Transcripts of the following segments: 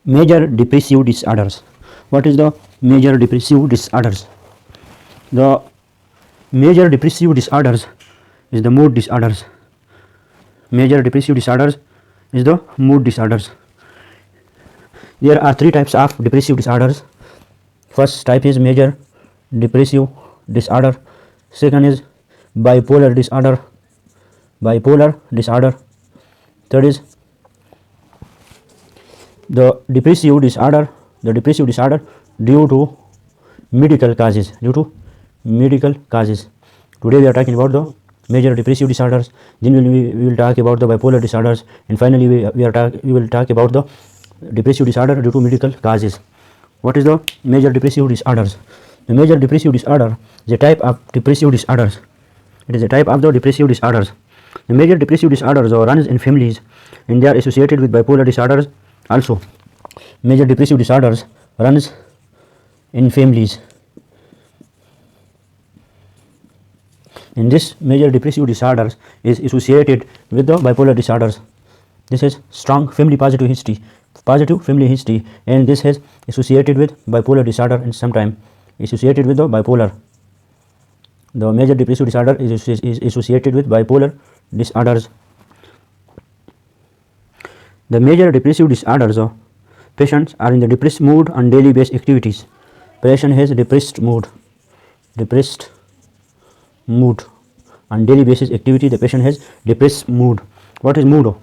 Major depressive disorders. What is the major depressive disorders? The major depressive disorders is the mood disorders. Major depressive disorders is the mood disorders. There are three types of depressive disorders. First type is major depressive disorder. Second is bipolar disorder. Third is the depressive disorder due to medical causes. Today we are talking about the major depressive disorders, then we will talk about the bipolar disorders, and finally we will talk about the depressive disorder due to medical causes. What is the major depressive disorders? The major depressive disorder is a type of depressive disorders. It is a type of the depressive disorders. The major depressive disorders runs in families, and they are associated with bipolar disorders also. Major depressive disorders runs in families. And this major depressive disorders is associated with the bipolar disorders. This is strong family positive history, and this is associated with bipolar disorder, and sometimes associated with the bipolar. The major depressive disorder is associated with bipolar disorders. The major depressive disorders patients are in the depressed mood on daily based activities. Patient has depressed mood on daily basis activity. The patient has depressed mood. What is mood?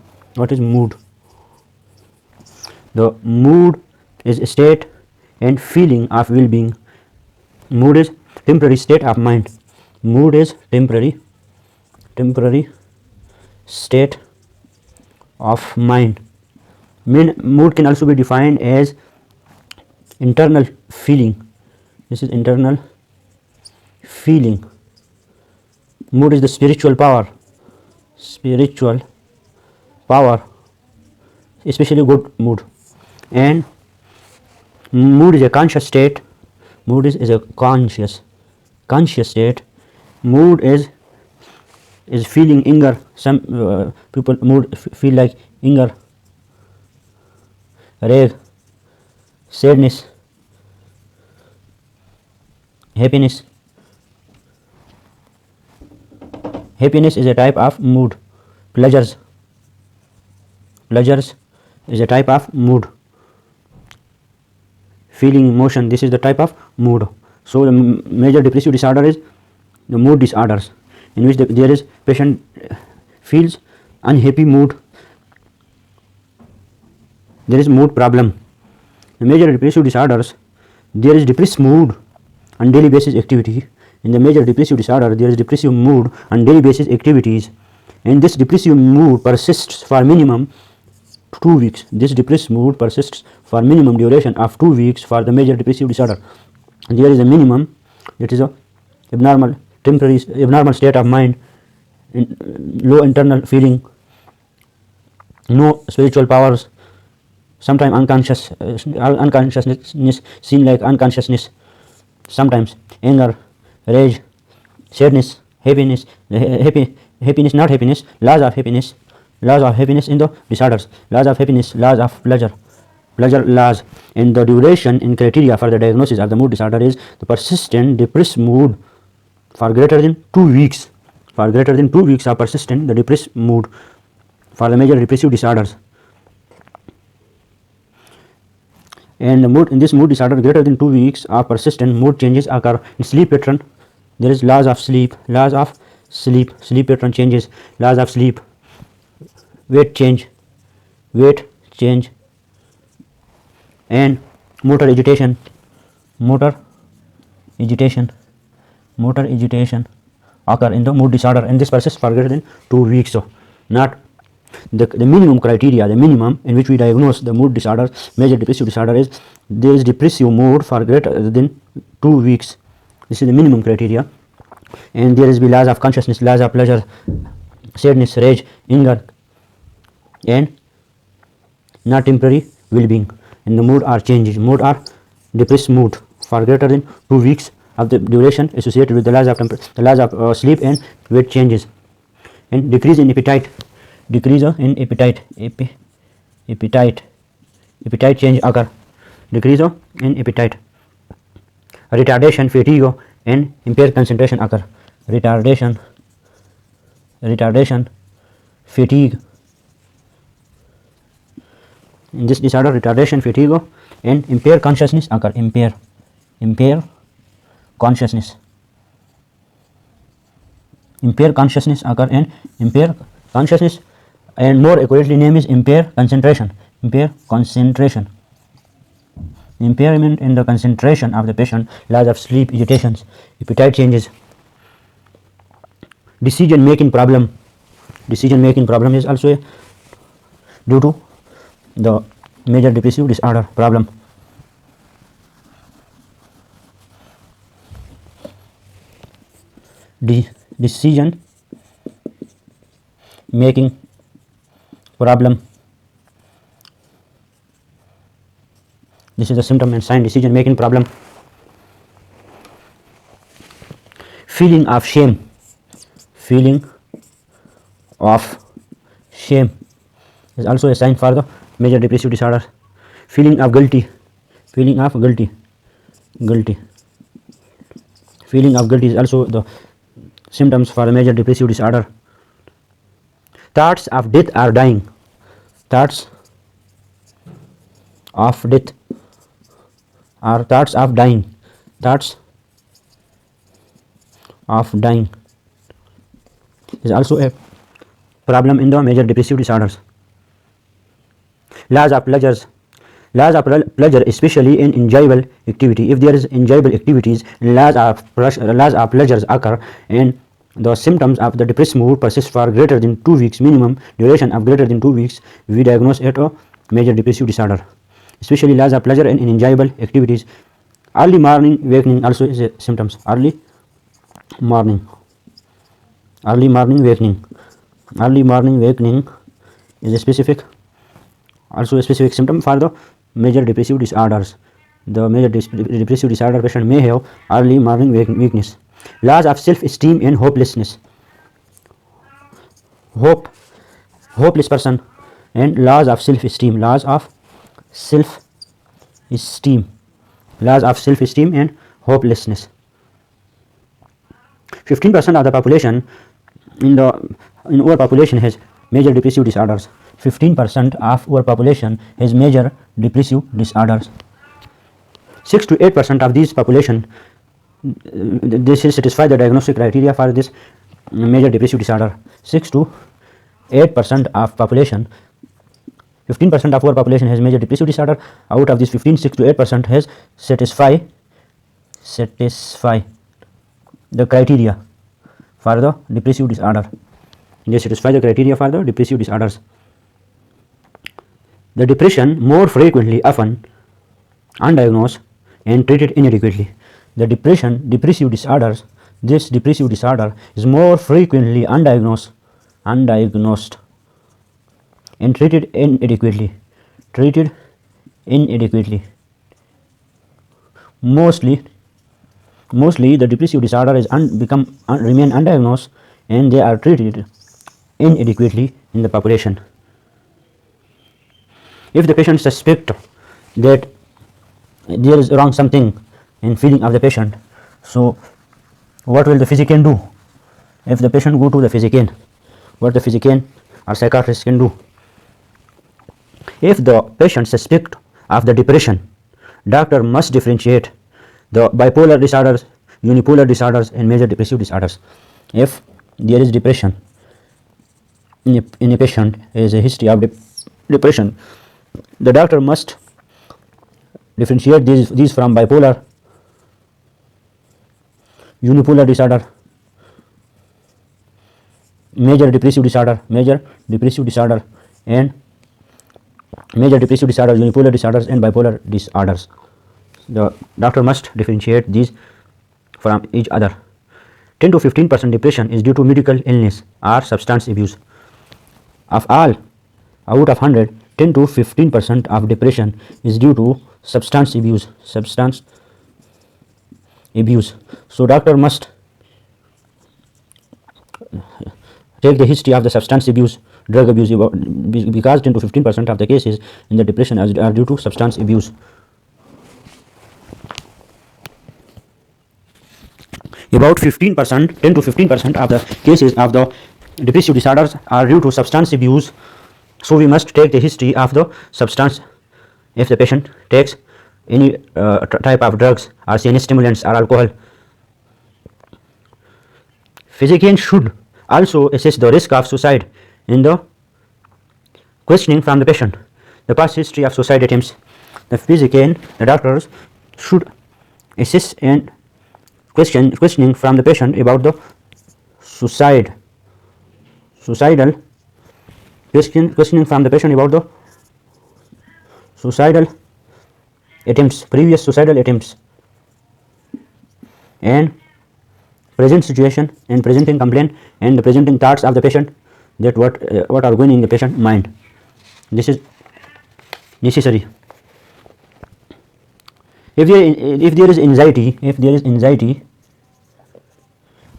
The mood is a state and feeling of well-being. Mood is temporary state of mind. Temporary state of mind. Mood can also be defined as internal feeling. This is internal feeling. Mood is the spiritual power, especially good mood. And mood is a conscious state. Conscious state. Mood is feeling anger. Some people mood feel like anger, rage, sadness, happiness. Happiness is a type of mood. Pleasures is a type of mood. Feeling emotion, this is the type of mood. So the major depressive disorder is the mood disorders, in which there is patient feels unhappy mood. There is mood problem. The major depressive disorders, there is depressed mood on daily basis activity. In the major depressive disorder, there is depressive mood on daily basis activities, and this depressive mood persists for minimum 2 weeks. This depressed mood persists for minimum duration of 2 weeks for the major depressive disorder. And there is a minimum, it is a abnormal state of mind, low internal feeling, no spiritual powers, sometimes unconsciousness, seem like unconsciousness, sometimes anger, rage, sadness, happiness, not happiness, laws of happiness in the disorders, laws of happiness, laws of pleasure laws. And the duration and criteria for the diagnosis of the mood disorder is the persistent depressed mood for greater than 2 weeks. For greater than 2 weeks of persistent the depressed mood for the major depressive disorders. And in this mood disorder, greater than 2 weeks of persistent mood changes occur in sleep pattern. There is laws of sleep pattern changes, laws of sleep, weight change, and motor agitation occur in the mood disorder, and this persists for greater than 2 weeks. So not the minimum criteria, the minimum in which we diagnose the mood disorder, major depressive disorder, is there is depressive mood for greater than 2 weeks. This is the minimum criteria. And there is be laws of consciousness, laws of pleasure, sadness, rage, anger, and not temporary well-being. And the mood are changes. Mood are depressed mood for greater than 2 weeks of the duration associated with the laws of sleep and weight changes. And decrease in appetite appetite change occur, decrease in appetite, retardation, fatigue and impaired concentration occur, retardation, fatigue. In this disorder, retardation, fatigue and impaired consciousness occur, impaired consciousness, occur, and impaired consciousness, and more accurately name is impaired concentration, impairment in the concentration of the patient, loss of sleep, agitations, appetite changes, decision making problem is also due to the major depressive disorder problem. Decision making problem, this is the symptom and sign, decision making problem. Feeling of shame is also a sign for the major depressive disorder. Feeling of guilty is also the symptoms for the major depressive disorder. Thoughts of death or dying, thoughts of death or thoughts of dying is also a problem in the major depressive disorders. Loss of pleasure, especially in enjoyable activity. If there is enjoyable activities, loss of pleasures occur, and the symptoms of the depressed mood persist for greater than 2 weeks, minimum duration of greater than 2 weeks, we diagnose it a major depressive disorder. Especially loss of pleasure in enjoyable activities. Early morning awakening also is a symptoms. Early morning awakening is a specific symptom for the major depressive disorders. The major depressive disorder patient may have early morning weakness. Loss of self-esteem and hopelessness. Hopeless person and loss of self-esteem and hopelessness. 15% of the population in our population has major depressive disorders. 15% of our population has major depressive disorders. 6 to 8% of these population, this is satisfy the diagnostic criteria for this major depressive disorder. 6 to 8% of population, 15% of our population has major depressive disorder. Out of this 15, 6 to 8% has satisfy the criteria for the depressive disorder. They satisfy the criteria for the depressive disorders. The depression more frequently, often undiagnosed and treated inadequately. The depressive disorders, this depressive disorder is more frequently undiagnosed and treated inadequately. Mostly the depressive disorder is remain undiagnosed and they are treated inadequately in the population. If the patient suspect that there is wrong something in feeling of the patient, so what will the physician do? If the patient go to the physician, what the physician or psychiatrist can do? If the patient suspect of the depression, doctor must differentiate the bipolar disorders, unipolar disorders and major depressive disorders. If there is depression in a patient, has a history of depression, the doctor must differentiate these from bipolar, unipolar disorder, major depressive disorder, and unipolar disorders and bipolar disorders. The doctor must differentiate these from each other. 10 to 15% depression is due to medical illness or substance abuse. Of all, out of 100, 10 to 15% of depression is due to substance abuse. So doctor must take the history of the substance abuse drug abuse, because 10 to 15% of the cases in the depression are due to substance abuse. About 15%, 10 to 15% of the cases of the depressive disorders are due to substance abuse. So we must take the history of the substance. If the patient takes any type of drugs or CNS stimulants or alcohol, physician should also assess the risk of suicide in the questioning from the patient. The past history of suicide attempts. The physician, the doctors, should assess and questioning from the patient about the suicidal questioning from the patient about the suicidal attempts, previous suicidal attempts, and present situation, and presenting complaint and the presenting thoughts of the patient, that what are going in the patient mind. This is necessary. If there is anxiety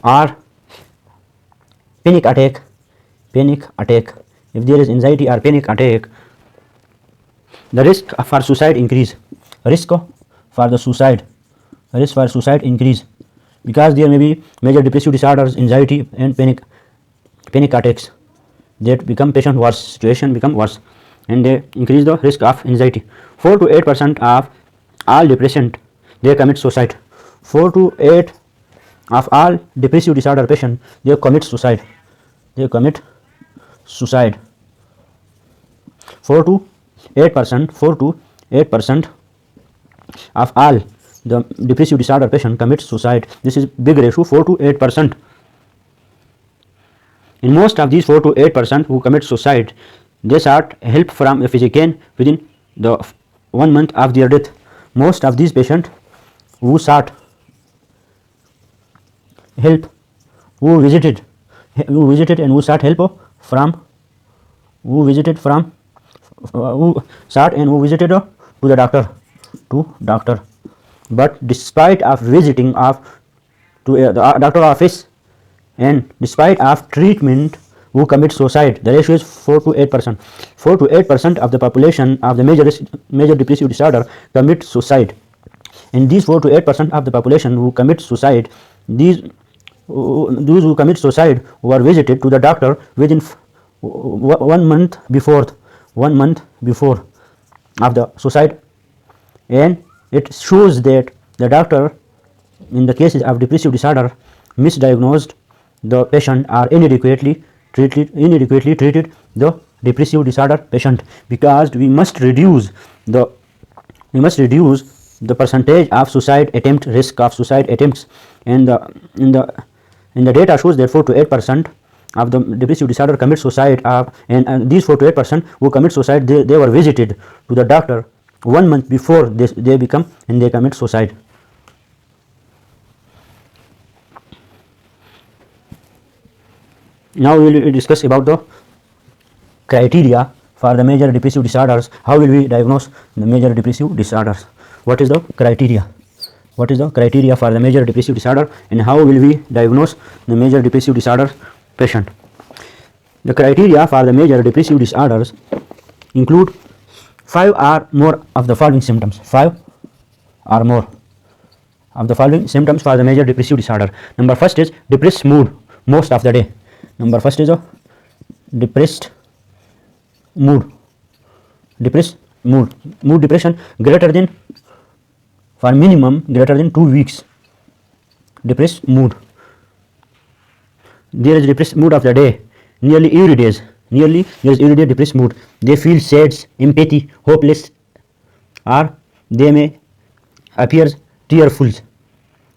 or panic attack, if there is anxiety or panic attack, the risk for suicide increase. Risk for suicide increase, because there may be major depressive disorders, anxiety and panic attacks that become patient worse, situation become worse, and they increase the risk of anxiety. 4 to 8% of all depression, they commit suicide. 4 to 8 of all depressive disorder patient, they commit suicide. 4 to 8% of all the depressive disorder patient commit suicide. This is big ratio, 4 to 8%. In most of these 4 to 8% who commit suicide, they sought help from a physician within the 1 month of their death. Most of these patients who sought help, who visited and who sought help from, who sought and who visited to the doctor. But despite of visiting to the doctor office and despite of treatment, who commit suicide, the ratio is 4 to 8%. 4 to 8% of the population of the major depressive disorder commit suicide. And these 4 to 8% of the population who commit suicide, those who commit suicide were visited to the doctor within 1 month before of the suicide, and it shows that the doctor in the cases of depressive disorder misdiagnosed the patient or inadequately treated the depressive disorder patient, because we must reduce the percentage of suicide attempt, risk of suicide attempts, and in the data shows that 4 to 8% of the depressive disorder commit suicide, and these 4 to 8% who commit suicide, they were visited to the doctor 1 month before they commit suicide. Now we will discuss about the criteria for the major depressive disorders. How will we diagnose the major depressive disorders? What is the criteria? What is the criteria for the major depressive disorder, and how will we diagnose the major depressive disorder patient? The criteria for the major depressive disorders include 5 or more of the following symptoms. 5 or more of the following symptoms for the major depressive disorder. Number first is depressed mood most of the day. Number first is a depressed mood. Mood depression greater than, for minimum greater than 2 weeks. Depressed mood. There is depressed mood of the day nearly every day. There is every day depressed mood. They feel sad, empathy, hopeless, or they may appear tearful.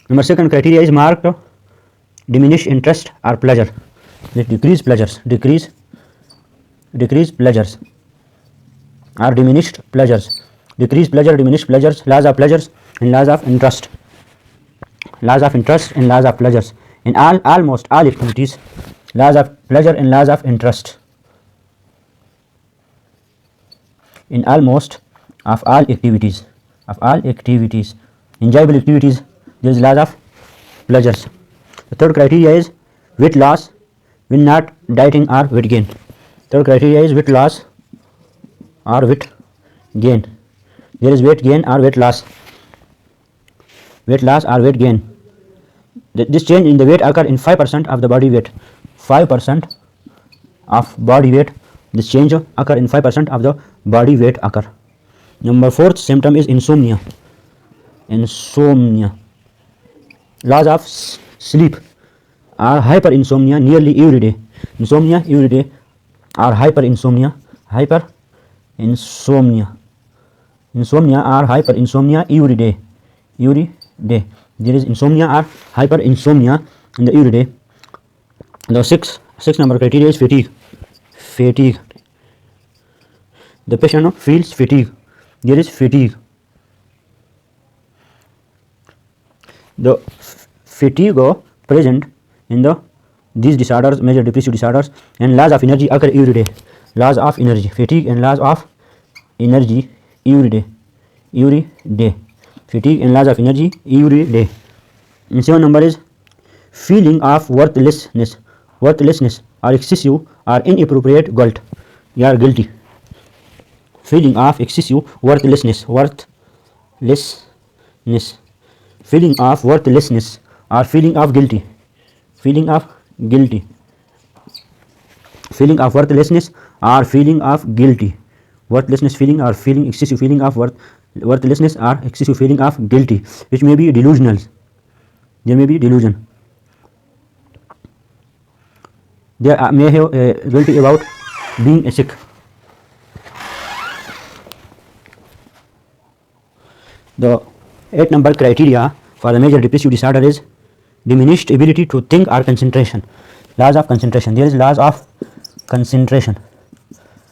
Number second criteria is marked diminished interest or pleasure. Decreased pleasures or diminished pleasures. Decreased pleasure, diminished pleasures, loss of pleasures, and loss of interest. Loss of interest and loss of pleasures in almost all activities. Loss of pleasure and loss of interest in almost of all activities. Enjoyable activities, there is loss of pleasures. The third criteria is weight loss when not dieting or weight gain. Third criteria is weight loss or weight gain. There is weight gain or weight loss. Weight loss or weight gain. This change in the weight occur in 5% of the body weight. 5% of body weight. This change occur in 5% of the body weight occur. Number fourth symptom is insomnia. Insomnia. Loss of sleep or hyperinsomnia nearly every day. Insomnia every day or hyperinsomnia. Hyperinsomnia. Insomnia or hyperinsomnia every day. Every day. There is insomnia or hyperinsomnia in the every day. The sixth number criteria is fatigue. Fatigue. The patient feels fatigue. There is fatigue. The fatigue present in these disorders, major depressive disorders, and loss of energy occur every day. Loss of energy, fatigue and loss of energy every day. Every day. Fatigue and loss of energy every day. And 7 number is feeling of worthlessness. Worthlessness or excessive or inappropriate guilt. You are guilty. Feeling of excessive worthlessness. Worthlessness. Feeling of worthlessness or feeling of guilty. Feeling of guilty. Feeling of worthlessness or feeling of guilty. Worthlessness feeling or feeling excessive feeling of worthlessness or excessive feeling of guilty, which may be delusional. There may be delusion. They may have guilty about being sick. The 8 number criteria for the major depressive disorder is diminished ability to think or concentration. Loss of concentration. There is loss of concentration.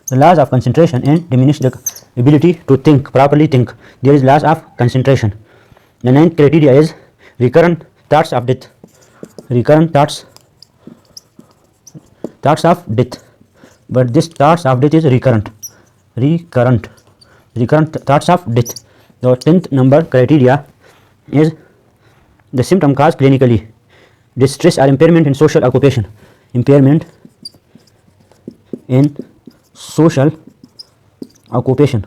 The loss of concentration and diminished the ability to think, properly think. There is loss of concentration. The 9th criteria is recurrent thoughts of death. Recurrent thoughts of death. But this thoughts of death is recurrent. Recurrent thoughts of death. The 10th number criteria is the symptom caused clinically. Distress or impairment in social occupation. Impairment in social occupation.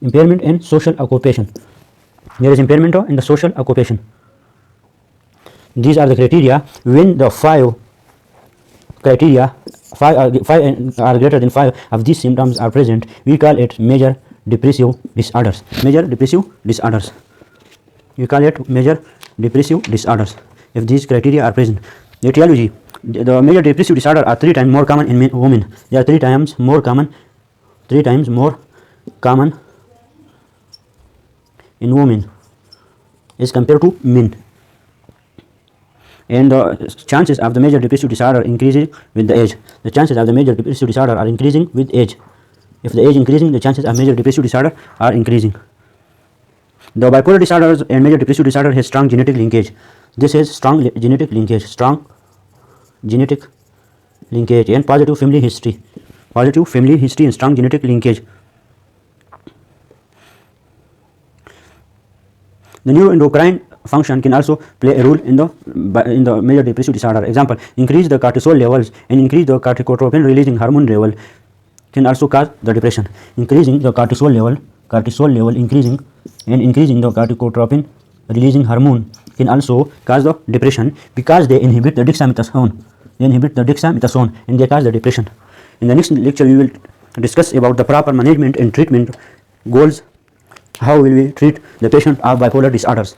Impairment in social occupation. There is impairment in the social occupation. These are the criteria. When the 5 criteria, 5 are greater than 5 of these symptoms are present, we call it major depressive disorders. Major depressive disorders. We call it major depressive disorders if these criteria are present. The etiology. The major depressive disorder are 3 times more common in women. They are 3 times more common. 3 times more common in women as compared to men. And the chances of the major depressive disorder increasing with the age. The chances of the major depressive disorder are increasing with age. If the age increasing, the chances of major depressive disorder are increasing. The bipolar disorders and major depressive disorder has strong genetic linkage. This is strong genetic linkage. Strong genetic linkage and positive family history. Positive family history and strong genetic linkage. The neuroendocrine function can also play a role in the major depressive disorder. Example: increase the cortisol levels and increase the corticotropin releasing hormone level can also cause the depression. Increasing the cortisol level increasing and increasing the corticotropin releasing hormone can also cause the depression because they inhibit the dexamethasone. And they cause the depression. In the next lecture, we will discuss about the proper management and treatment goals. How will we treat the patient of bipolar disorders?